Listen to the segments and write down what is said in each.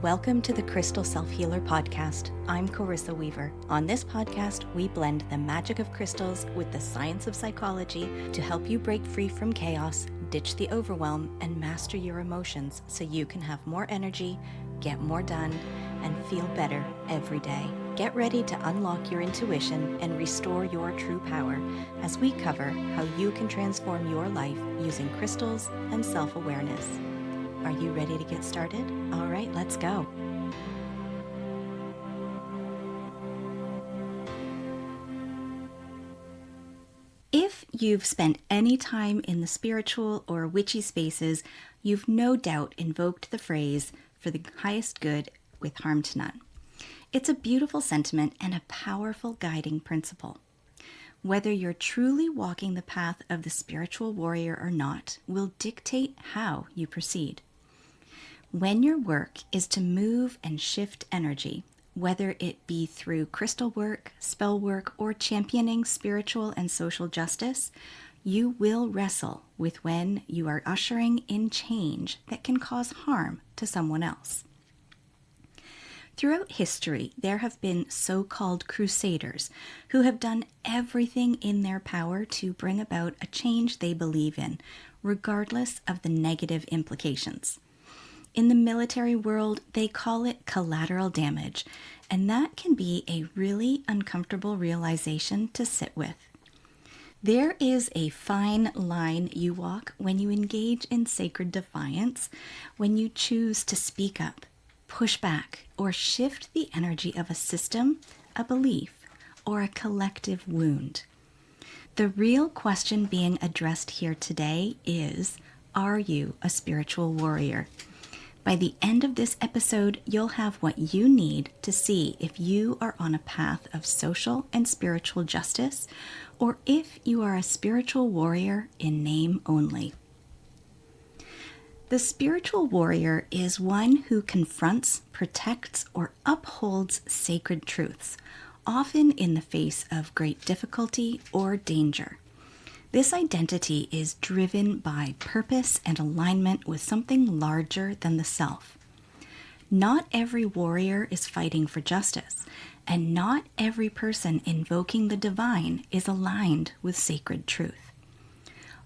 Welcome to the Crystal Self-Healer Podcast. I'm Carissa Weaver. On this podcast, we blend the magic of crystals with the science of psychology to help you break free from chaos, ditch the overwhelm, and master your emotions so you can have more energy, get more done, and feel better every day. Get ready to unlock your intuition and restore your true power as we cover how you can transform your life using crystals and self-awareness. Are you ready to get started? All right, let's go. If you've spent any time in the spiritual or witchy spaces, you've no doubt invoked the phrase, "for the highest good with harm to none." It's a beautiful sentiment and a powerful guiding principle. Whether you're truly walking the path of the spiritual warrior or not will dictate how you proceed. When your work is to move and shift energy, whether it be through crystal work, spell work, or championing spiritual and social justice, you will wrestle with when you are ushering in change that can cause harm to someone else. Throughout history, there have been so-called crusaders who have done everything in their power to bring about a change they believe in, regardless of the negative implications. In the military world, they call it collateral damage, and that can be a really uncomfortable realization to sit with. There is a fine line you walk when you engage in sacred defiance, when you choose to speak up, push back, or shift the energy of a system, a belief, or a collective wound. The real question being addressed here today is, are you a spiritual warrior? By the end of this episode, you'll have what you need to see if you are on a path of social and spiritual justice, or if you are a spiritual warrior in name only. The spiritual warrior is one who confronts, protects, or upholds sacred truths, often in the face of great difficulty or danger. This identity is driven by purpose and alignment with something larger than the self. Not every warrior is fighting for justice, and not every person invoking the divine is aligned with sacred truth.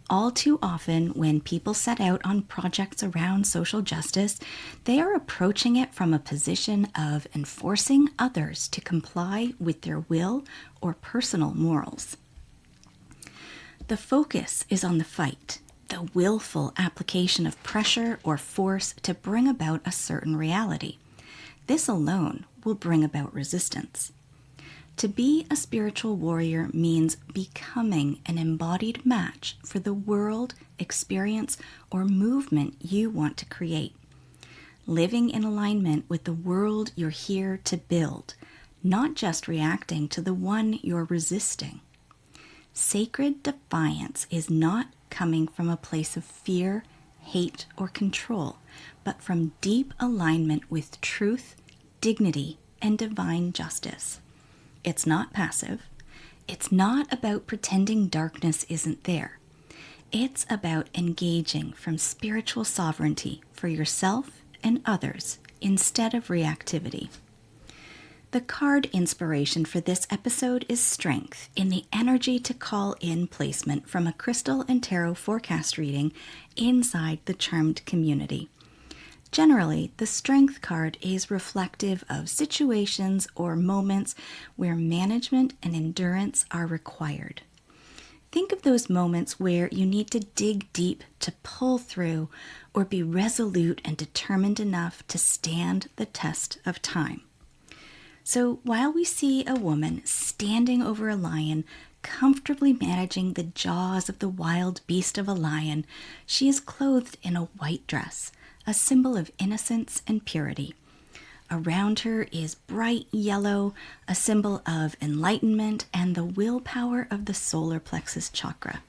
All too often, when people set out on projects around social justice, they are approaching it from a position of enforcing others to comply with their will or personal morals. The focus is on the fight, the willful application of pressure or force to bring about a certain reality. This alone will bring about resistance. To be a spiritual warrior means becoming an embodied match for the world, experience, or movement you want to create. Living in alignment with the world you're here to build, not just reacting to the one you're resisting. Sacred defiance is not coming from a place of fear, hate, or control, but from deep alignment with truth, dignity, and divine justice. It's not passive. It's not about pretending darkness isn't there. It's about engaging from spiritual sovereignty for yourself and others instead of reactivity. The card inspiration for this episode is Strength, in the energy to call in placement from a crystal and tarot forecast reading inside the Charmed community. Generally, the Strength card is reflective of situations or moments where management and endurance are required. Think of those moments where you need to dig deep to pull through or be resolute and determined enough to stand the test of time. So while we see a woman standing over a lion, comfortably managing the jaws of the wild beast of a lion, she is clothed in a white dress, a symbol of innocence and purity. Around her is bright yellow, a symbol of enlightenment and the willpower of the solar plexus chakra.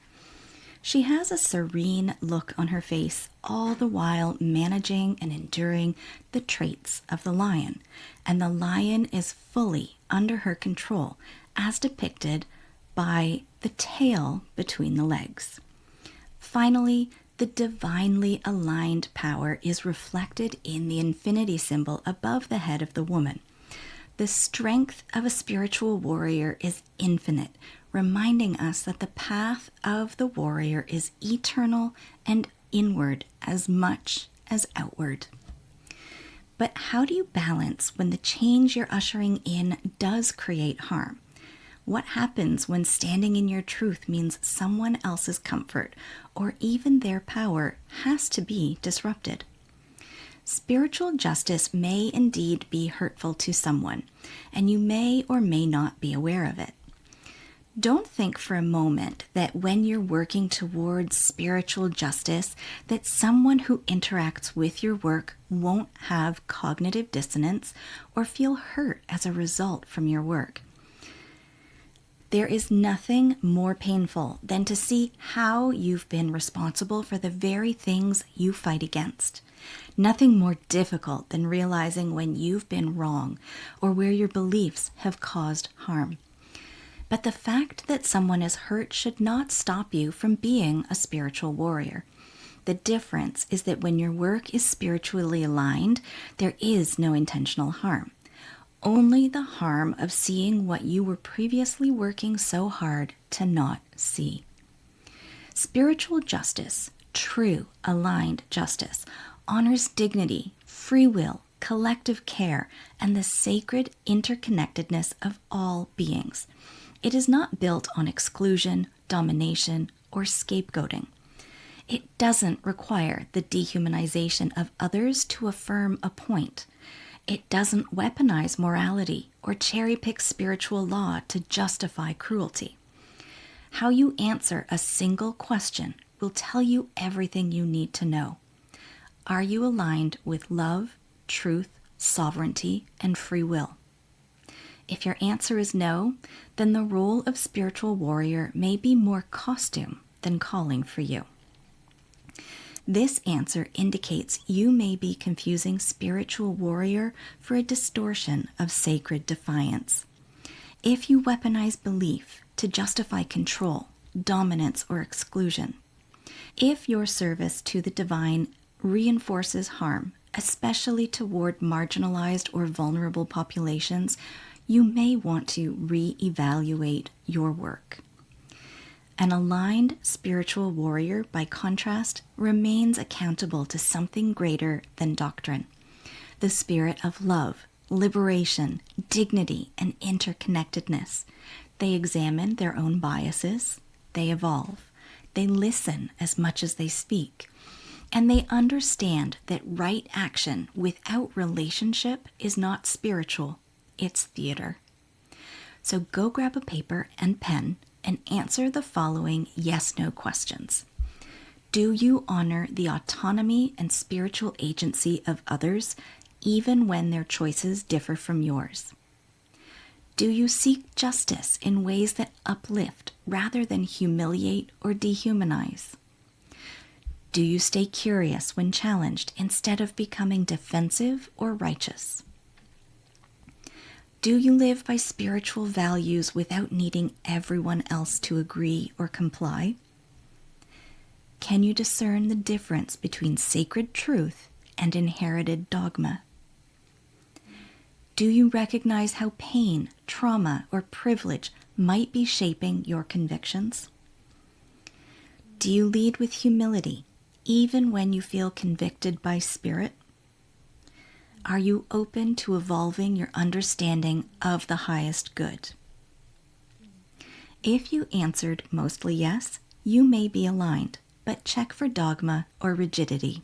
She has a serene look on her face, all the while managing and enduring the traits of the lion, and the lion is fully under her control, as depicted by the tail between the legs. Finally, The divinely aligned power is reflected in the infinity symbol above the head of the woman. The strength of a spiritual warrior is infinite, reminding us that the path of the warrior is eternal and inward as much as outward. But how do you balance when the change you're ushering in does create harm? What happens when standing in your truth means someone else's comfort or even their power has to be disrupted? Spiritual justice may indeed be hurtful to someone, and you may or may not be aware of it. Don't think for a moment that when you're working towards spiritual justice, that someone who interacts with your work won't have cognitive dissonance or feel hurt as a result from your work. There is nothing more painful than to see how you've been responsible for the very things you fight against. Nothing more difficult than realizing when you've been wrong or where your beliefs have caused harm. But the fact that someone is hurt should not stop you from being a spiritual warrior. The difference is that when your work is spiritually aligned, there is no intentional harm. Only the harm of seeing what you were previously working so hard to not see. Spiritual justice, true aligned justice, honors dignity, free will, collective care, and the sacred interconnectedness of all beings. It is not built on exclusion, domination, or scapegoating. It doesn't require the dehumanization of others to affirm a point. It doesn't weaponize morality or cherry-pick spiritual law to justify cruelty. How you answer a single question will tell you everything you need to know. Are you aligned with love, truth, sovereignty, and free will? If your answer is no, then the role of spiritual warrior may be more costume than calling for you. This answer indicates you may be confusing spiritual warrior for a distortion of sacred defiance. If you weaponize belief to justify control, dominance, or exclusion, if your service to the divine reinforces harm, especially toward marginalized or vulnerable populations, you may want to re-evaluate your work. An aligned spiritual warrior, by contrast, remains accountable to something greater than doctrine, the spirit of love, liberation, dignity, and interconnectedness. They examine their own biases, they evolve, they listen as much as they speak, and they understand that right action without relationship is not spiritual, it's theater. So go grab a paper and pen and answer the following yes/no questions. Do you honor the autonomy and spiritual agency of others, even when their choices differ from yours? Do you seek justice in ways that uplift rather than humiliate or dehumanize? Do you stay curious when challenged instead of becoming defensive or righteous? Do you live by spiritual values without needing everyone else to agree or comply? Can you discern the difference between sacred truth and inherited dogma? Do you recognize how pain, trauma, or privilege might be shaping your convictions? Do you lead with humility, even when you feel convicted by spirit? Are you open to evolving your understanding of the highest good? If you answered mostly yes, you may be aligned, but check for dogma or rigidity.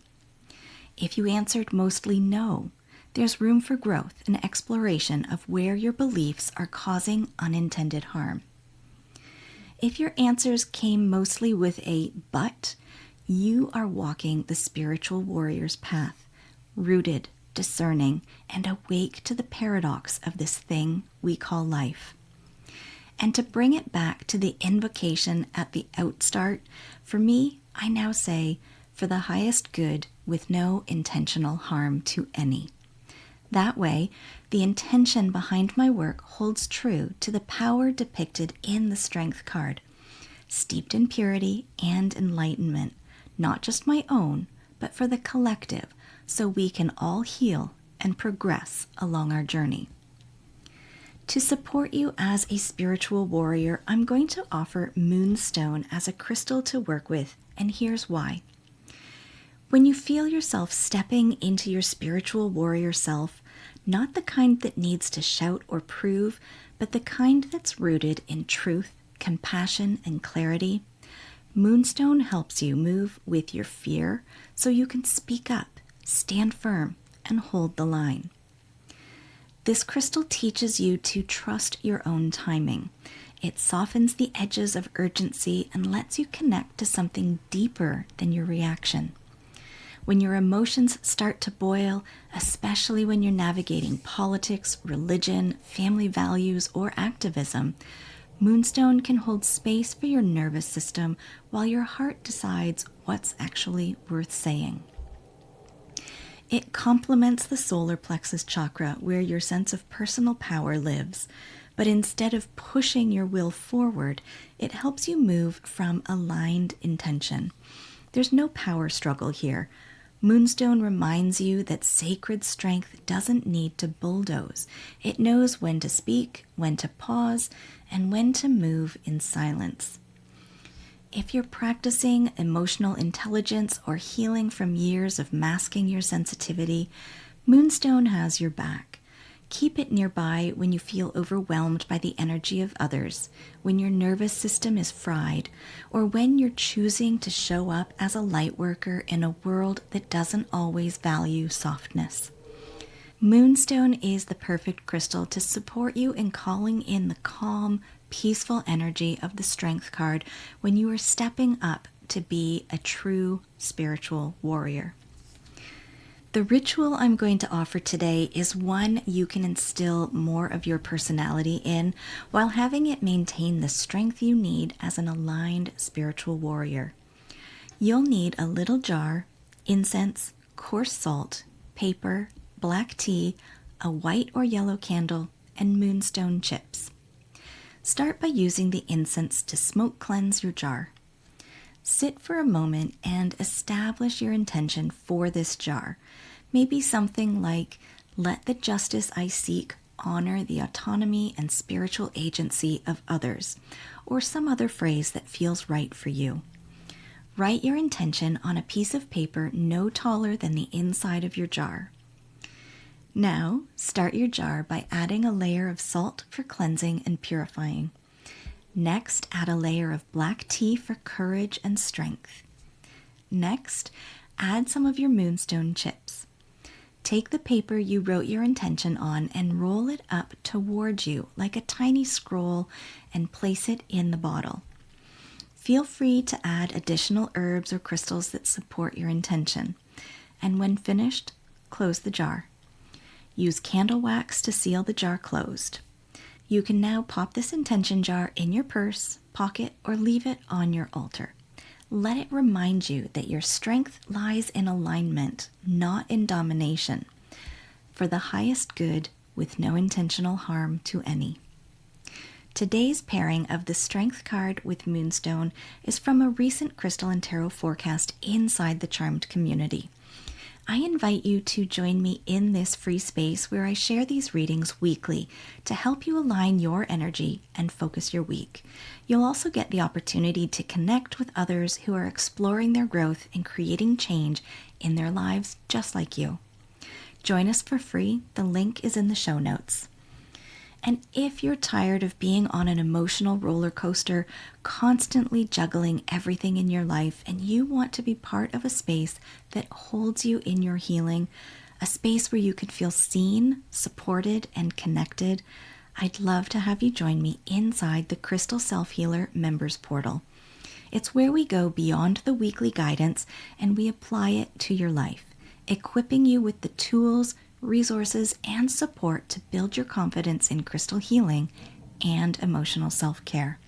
If you answered mostly no, there's room for growth and exploration of where your beliefs are causing unintended harm. If your answers came mostly with a but, you are walking the spiritual warrior's path, rooted, discerning, and awake to the paradox of this thing we call life. And to bring it back to the invocation at the outstart, for me, I now say, for the highest good with no intentional harm to any. That way, the intention behind my work holds true to the power depicted in the Strength card, steeped in purity and enlightenment, not just my own, but for the collective, so we can all heal and progress along our journey. To support you as a spiritual warrior, I'm going to offer Moonstone as a crystal to work with, and here's why. When you feel yourself stepping into your spiritual warrior self, not the kind that needs to shout or prove, but the kind that's rooted in truth, compassion, and clarity, Moonstone helps you move with your fear so you can speak up, stand firm, and hold the line. This crystal teaches you to trust your own timing. It softens the edges of urgency and lets you connect to something deeper than your reaction. When your emotions start to boil, especially when you're navigating politics, religion, family values, or activism, Moonstone can hold space for your nervous system while your heart decides what's actually worth saying. It complements the solar plexus chakra where your sense of personal power lives, but instead of pushing your will forward, it helps you move from aligned intention. There's no power struggle here. Moonstone reminds you that sacred strength doesn't need to bulldoze. It knows when to speak, when to pause, and when to move in silence. If you're practicing emotional intelligence or healing from years of masking your sensitivity, Moonstone has your back. Keep it nearby when you feel overwhelmed by the energy of others, when your nervous system is fried, or when you're choosing to show up as a light worker in a world that doesn't always value softness. Moonstone is the perfect crystal to support you in calling in the calm, peaceful energy of the Strength card when you are stepping up to be a true spiritual warrior. The ritual I'm going to offer today is one you can instill more of your personality in while having it maintain the strength you need as an aligned spiritual warrior. You'll need a little jar, incense, coarse salt, paper, black tea, a white or yellow candle, and moonstone chips. Start by using the incense to smoke cleanse your jar. Sit for a moment and establish your intention for this jar. Maybe something like, let the justice I seek honor the autonomy and spiritual agency of others, or some other phrase that feels right for you. Write your intention on a piece of paper no taller than the inside of your jar. Now, start your jar by adding a layer of salt for cleansing and purifying. Next, add a layer of black tea for courage and strength. Next, add some of your moonstone chips. Take the paper you wrote your intention on and roll it up towards you like a tiny scroll and place it in the bottle. Feel free to add additional herbs or crystals that support your intention. And when finished, close the jar. Use candle wax to seal the jar closed. You can now pop this intention jar in your purse, pocket, or leave it on your altar. Let it remind you that your strength lies in alignment, not in domination, for the highest good with no intentional harm to any. Today's pairing of the Strength card with Moonstone is from a recent Crystal and Tarot forecast inside the Charmed community. I invite you to join me in this free space where I share these readings weekly to help you align your energy and focus your week. You'll also get the opportunity to connect with others who are exploring their growth and creating change in their lives just like you. Join us for free. The link is in the show notes. And if you're tired of being on an emotional roller coaster, constantly juggling everything in your life, and you want to be part of a space that holds you in your healing, a space where you can feel seen, supported, and connected, I'd love to have you join me inside the Crystal Self-Healer Members Portal. It's where we go beyond the weekly guidance and we apply it to your life, equipping you with the tools, resources, and support to build your confidence in crystal healing and emotional self-care.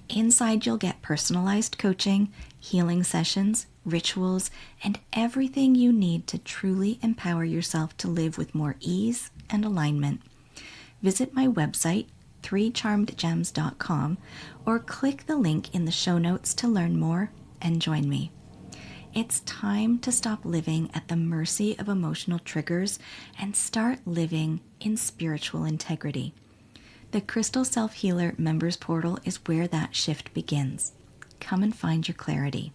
Inside, you'll get personalized coaching, healing sessions, rituals, and everything you need to truly empower yourself to live with more ease and alignment. Visit my website, 3charmedgems.com, or click the link in the show notes to learn more and join me. It's time to stop living at the mercy of emotional triggers and start living in spiritual integrity. The Crystal Self-Healer Members Portal is where that shift begins. Come and find your clarity.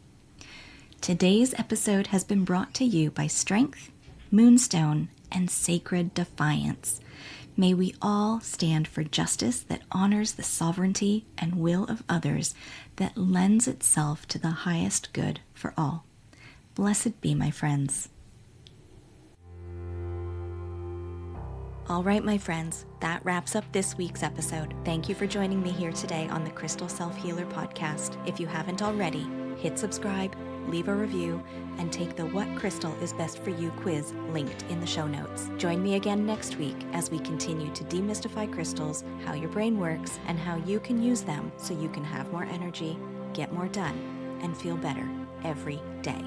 Today's episode has been brought to you by Strength, Moonstone, and Sacred Defiance. May we all stand for justice that honors the sovereignty and will of others, that lends itself to the highest good for all. Blessed be, my friends. All right, my friends, that wraps up this week's episode. Thank you for joining me here today on the Crystal Self-Healer podcast. If you haven't already, hit subscribe, leave a review, and take the What Crystal is Best for You quiz linked in the show notes. Join me again next week as we continue to demystify crystals, how your brain works, and how you can use them so you can have more energy, get more done, and feel better every day.